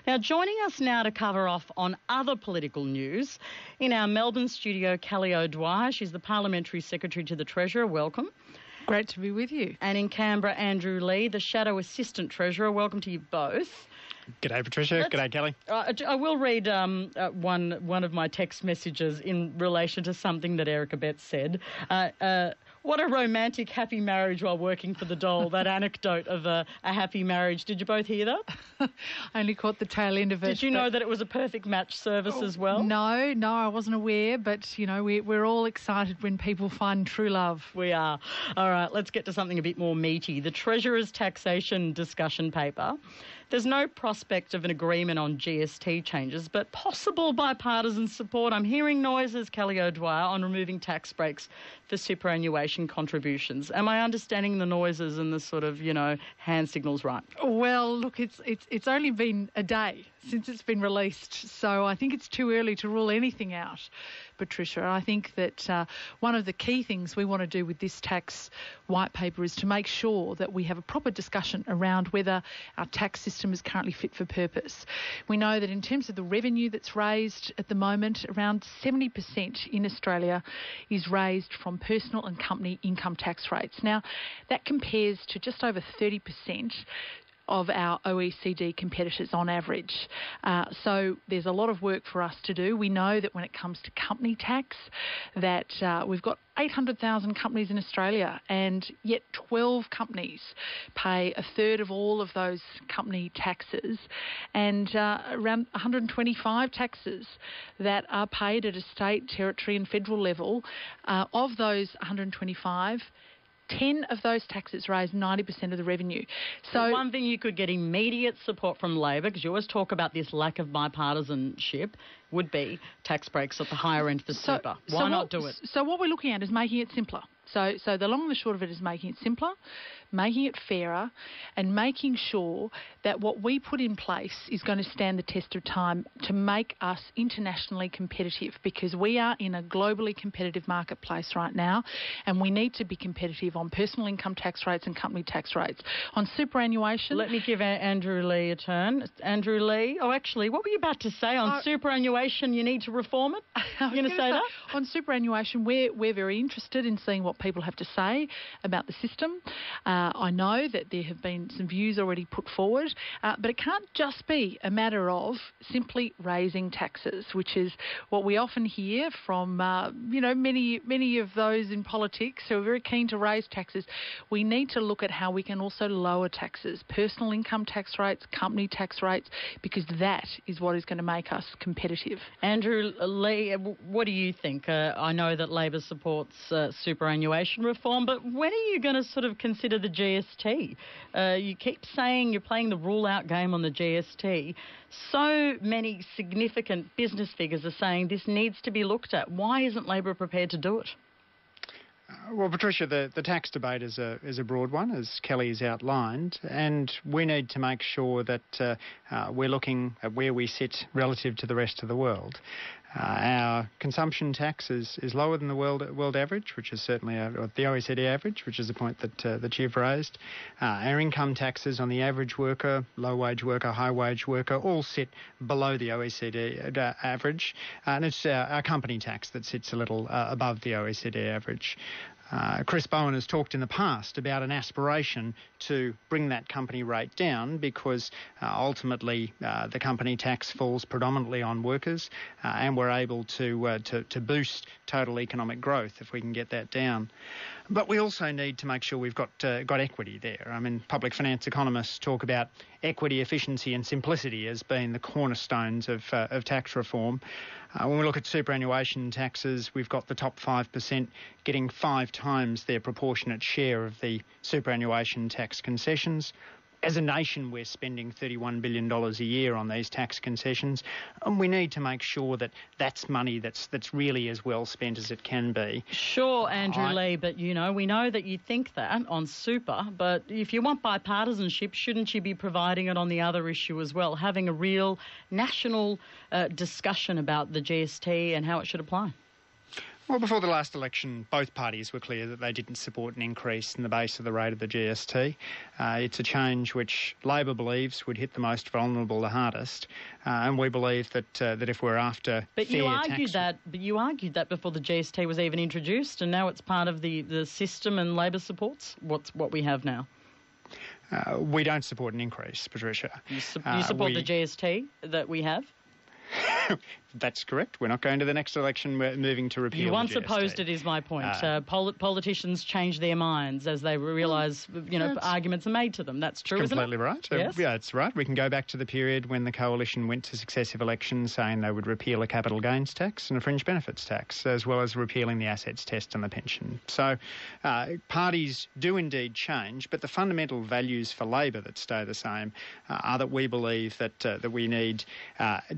Now, joining us now to cover off on other political news, in our Melbourne studio, Kelly O'Dwyer. She's the Parliamentary Secretary to the Treasurer. Welcome. Great to be with you. And in Canberra, Andrew Leigh, the Shadow Assistant Treasurer. Welcome to you both. G'day, Patricia. G'day, Kelly. I will read one of my text messages in relation to something that Erica Betts said. What a romantic happy marriage while working for the dole, that anecdote of a happy marriage. Did you both hear that? I only caught the tail end of it. Did you know that it was a perfect match service as well? No, I wasn't aware, but, you know, we're all excited when people find true love. We are. All right, let's get to something a bit more meaty. The Treasurer's taxation discussion paper. There's no prospect of an agreement on GST changes, but possible bipartisan support. I'm hearing noises, Kelly O'Dwyer, on removing tax breaks for superannuation contributions. Am I understanding the noises and the sort of, hand signals right? Well, look, it's only been a day since it's been released, so I think it's too early to rule anything out, Patricia. I think that one of the key things we want to do with this tax white paper is to make sure that we have a proper discussion around whether our tax system is currently fit for purpose. We know that in terms of the revenue that's raised at the moment, around 70% in Australia is raised from personal and company income tax rates. Now, that compares to just over 30% of our OECD competitors on average. So there's a lot of work for us to do. We know that when it comes to company tax, that we've got 800,000 companies in Australia, and yet 12 companies pay a third of all of those company taxes, and around 125 taxes that are paid at a state, territory and federal level. Of those 125, 10 of those taxes raise 90% of the revenue. So one thing you could get immediate support from Labor, because you always talk about this lack of bipartisanship, would be tax breaks at the higher end for super. Why not do it? So what we're looking at is making it simpler. So the long and the short of it is making it simpler, making it fairer, and making sure that what we put in place is going to stand the test of time to make us internationally competitive, because we are in a globally competitive marketplace right now, and we need to be competitive on personal income tax rates and company tax rates. On superannuation... Let me give Andrew Leigh a turn. Andrew Leigh, actually, what were you about to say? On superannuation, you need to reform it? You're going to say that? On superannuation, we're very interested in seeing what people have to say about the system. I know that there have been some views already put forward, but it can't just be a matter of simply raising taxes, which is what we often hear from, many of those in politics who are very keen to raise taxes. We need to look at how we can also lower taxes, personal income tax rates, company tax rates, because that is what is going to make us competitive. Andrew Leigh, what do you think? I know that Labor supports superannuation reform, but when are you going to sort of consider the GST? You keep saying you're playing the rule-out game on the GST. So many significant business figures are saying this needs to be looked at. Why isn't Labor prepared to do it? Well, Patricia, the tax debate is a broad one, as Kelly has outlined, and we need to make sure that we're looking at where we sit relative to the rest of the world. Our consumption tax is lower than the world average, which is certainly or the OECD average, which is a point that you've raised. Our income taxes on the average worker, low-wage worker, high-wage worker, all sit below the OECD average, and it's our company tax that sits a little above the OECD average. Chris Bowen has talked in the past about an aspiration to bring that company rate down, because ultimately the company tax falls predominantly on workers, and we're able to boost total economic growth if we can get that down. But we also need to make sure we've got equity there. I mean, public finance economists talk about equity, efficiency and simplicity as being the cornerstones of tax reform. When we look at superannuation taxes, we've got the top 5% getting 5 times their proportionate share of the superannuation tax concessions. As a nation, we're spending $31 billion a year on these tax concessions, and we need to make sure that that's money that's really as well spent as it can be. Sure, Andrew Leigh, but, we know that you think that on super, but if you want bipartisanship, shouldn't you be providing it on the other issue as well, having a real national discussion about the GST and how it should apply? Well, before the last election, both parties were clear that they didn't support an increase in the base of the rate of the GST. It's a change which Labor believes would hit the most vulnerable the hardest, and we believe that if we're after but fair you argued tax... But you argued that before the GST was even introduced, and now it's part of the system and Labor supports what we have now. We don't support an increase, Patricia. You support the GST that we have? That's correct. We're not going to the next election. We're moving to repeal the GST. You once opposed it, is my point. Politicians change their minds as they realise, arguments are made to them. That's true, isn't it? Completely right. Yes. Yeah, that's right. We can go back to the period when the Coalition went to successive elections saying they would repeal a capital gains tax and a fringe benefits tax, as well as repealing the assets test and the pension. So parties do indeed change, but the fundamental values for Labor that stay the same are that we believe that we need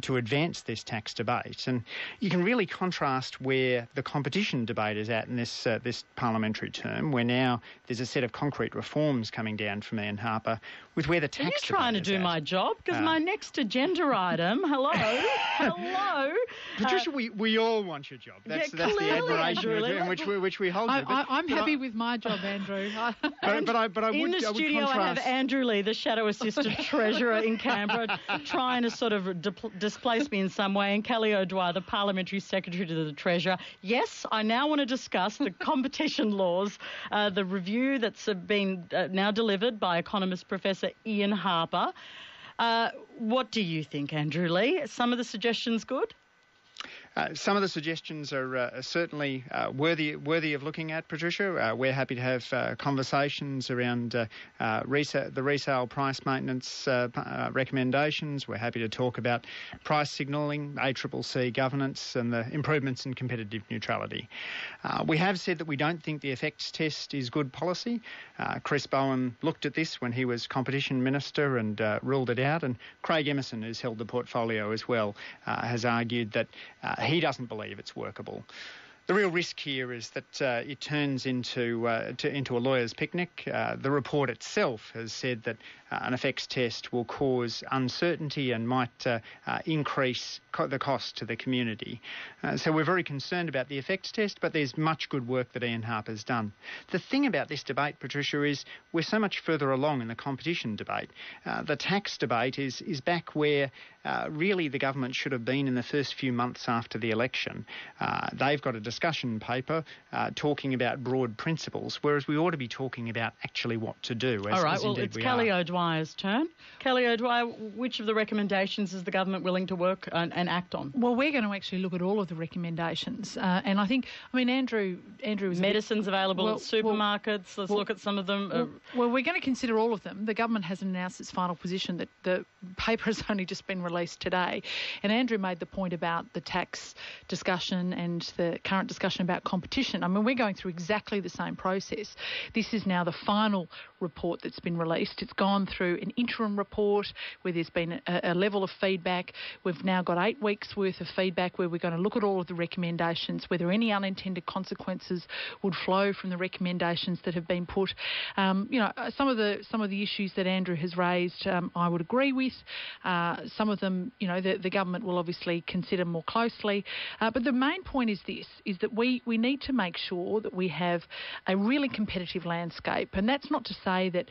to advance this tax debate. And you can really contrast where the competition debate is at in this parliamentary term, where now there's a set of concrete reforms coming down from Ian Harper, with where the tax debate is at. Are you trying to do my job? Because my next agenda item, hello. Patricia, we all want your job. That's the admiration in which we hold you. I'm happy with my job, Andrew. But I would in the studio, I have Andrew Lee, the Shadow Assistant Treasurer in Canberra, trying to sort of displace me in some way, and Kelly O'Dwyer, the Parliamentary Secretary to the Treasurer. Yes, I now want to discuss the competition laws, the review that's been now delivered by economist Professor Ian Harper. What do you think, Andrew Lee? Some of the suggestions good? Some of the suggestions are certainly worthy of looking at, Patricia. We're happy to have conversations around the resale price maintenance recommendations. We're happy to talk about price signalling, ACCC governance and the improvements in competitive neutrality. We have said that we don't think the effects test is good policy. Chris Bowen looked at this when he was Competition Minister and ruled it out, and Craig Emerson, who's held the portfolio as well, has argued that he doesn't believe it's workable. The real risk here is that it turns into a lawyer's picnic. The report itself has said that an effects test will cause uncertainty and might increase the cost to the community. So we're very concerned about the effects test, but there's much good work that Ian Harper's done. The thing about this debate, Patricia, is we're so much further along in the competition debate. The tax debate is back where really the government should have been in the first few months after the election. They've got a discussion paper talking about broad principles, whereas we ought to be talking about actually what to do. All right, well, it's Kelly O'Dwyer's turn. Kelly O'Dwyer, which of the recommendations is the government willing to work and act on? Well, we're going to actually look at all of the recommendations. And I think, Andrew is... Medicines available at supermarkets. Let's look at some of them. Well, we're going to consider all of them. The government hasn't announced its final position. That the paper has only just been released today. And Andrew made the point about the tax discussion and the current discussion about competition. We're going through exactly the same process. This is now the final report that's been released. It's gone through an interim report where there's been a level of feedback. We've now got 8 weeks worth of feedback where we're going to look at all of the recommendations, whether any unintended consequences would flow from the recommendations that have been put. Some of the issues that Andrew has raised, I would agree with. Some of them, the government will obviously consider more closely. But the main point is this, is that we need to make sure that we have a really competitive landscape. And that's not to say that,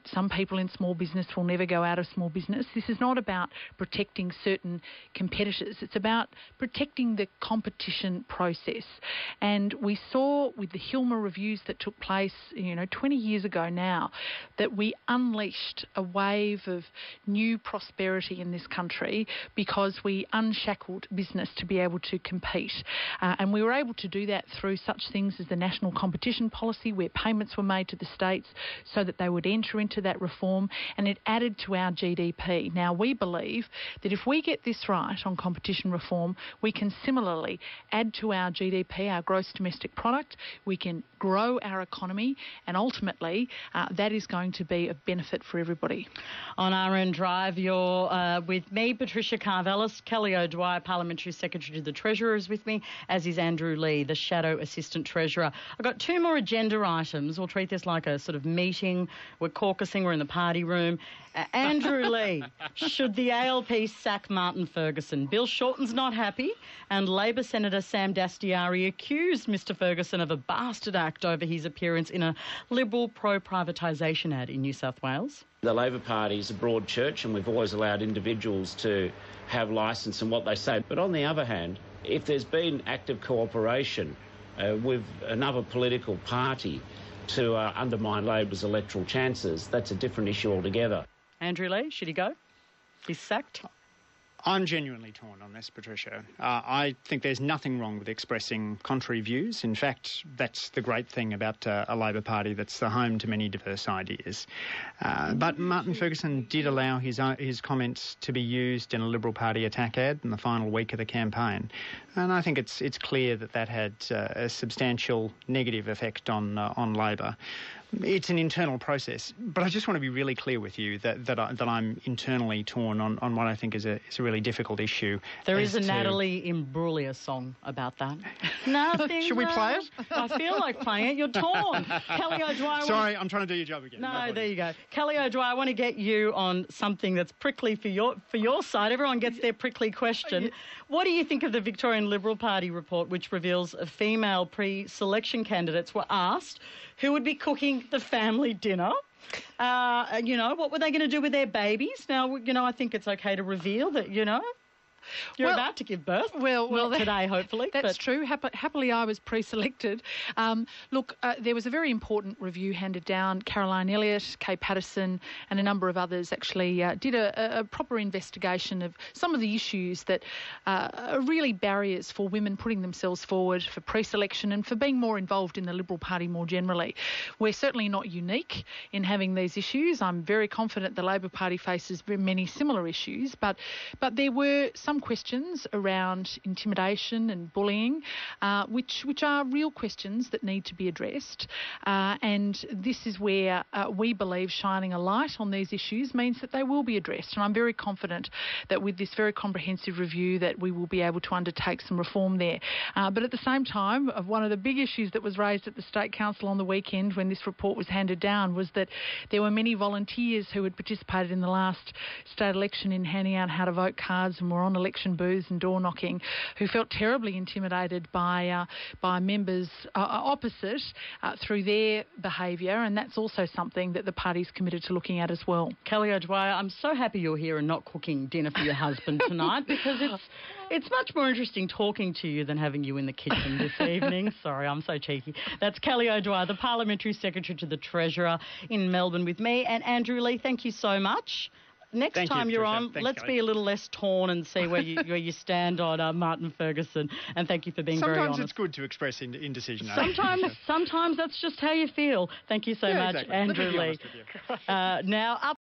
some people in small business will never go out of small business. This is not about protecting certain competitors. It's about protecting the competition process. And we saw with the Hilmer reviews that took place, 20 years ago now, that we unleashed a wave of new prosperity in this country because we unshackled business to be able to compete. And we were able to do that through such things as the National Competition Policy, where payments were made to the states so that they would enter into that reform, and it added to our GDP. Now, we believe that if we get this right on competition reform, we can similarly add to our GDP, our gross domestic product, we can grow our economy, and ultimately that is going to be of benefit for everybody. On RN Drive, you're with me, Patricia Karvelas. Kelly O'Dwyer, Parliamentary Secretary to the Treasurer, is with me, as is Andrew Lee, the Shadow Assistant Treasurer. I've got 2 more agenda items. We'll treat this like a sort of meeting. We're We're caucusing, we're in the party room. Andrew Lee, should the ALP sack Martin Ferguson? Bill Shorten's not happy, and Labor Senator Sam Dastyari accused Mr Ferguson of a bastard act over his appearance in a Liberal pro-privatisation ad in New South Wales. The Labor Party is a broad church, and we've always allowed individuals to have licence in what they say. But on the other hand, if there's been active cooperation with another political party to undermine Labor's electoral chances, that's a different issue altogether. Andrew Lee, should he go? He's sacked. I'm genuinely torn on this, Patricia. I think there's nothing wrong with expressing contrary views. In fact, that's the great thing about a Labor Party that's the home to many diverse ideas. But Martin Ferguson did allow his comments to be used in a Liberal Party attack ad in the final week of the campaign. And I think it's clear that had a substantial negative effect on Labor. It's an internal process, but I just want to be really clear with you that I'm internally torn on what I think is a really difficult issue. There is a Natalie Imbruglia song about that. Nothing. Should we play it? I feel like playing it. You're torn. Kelly O'Dwyer. Sorry, I'm trying to do your job again. No, there you go. Kelly O'Dwyer, I want to get you on something that's prickly for your side. Everyone gets their prickly question. What do you think of the Victorian Liberal Party report, which reveals female pre-selection candidates were asked who would be cooking the family dinner? What were they going to do with their babies? Now, I think it's okay to reveal that, you're about to give birth. Well, not today, hopefully. That's true. Happily, I was pre-selected. There was a very important review handed down. Caroline Elliott, Kay Patterson and a number of others actually did a proper investigation of some of the issues that are really barriers for women putting themselves forward for pre-selection and for being more involved in the Liberal Party more generally. We're certainly not unique in having these issues. I'm very confident the Labor Party faces many similar issues, but there were some questions around intimidation and bullying, which are real questions that need to be addressed. And this is where we believe shining a light on these issues means that they will be addressed. And I'm very confident that with this very comprehensive review that we will be able to undertake some reform there. But at the same time, one of the big issues that was raised at the State Council on the weekend when this report was handed down was that there were many volunteers who had participated in the last state election in handing out how to vote cards and were on election booths and door knocking, who felt terribly intimidated by members opposite through their behaviour, and that's also something that the party's committed to looking at as well. Kelly O'Dwyer, I'm so happy you're here and not cooking dinner for your husband tonight, because it's much more interesting talking to you than having you in the kitchen this evening. Sorry, I'm so cheeky. That's Kelly O'Dwyer, the Parliamentary Secretary to the Treasurer in Melbourne with me. And Andrew Lee, thank you so much. Next time you're on, let's be a little less torn and see where you stand on Martin Ferguson. And thank you for being very honest. Sometimes it's good to express indecision. Sometimes that's just how you feel. Thank you so much, exactly. Andrew Lee. Now up.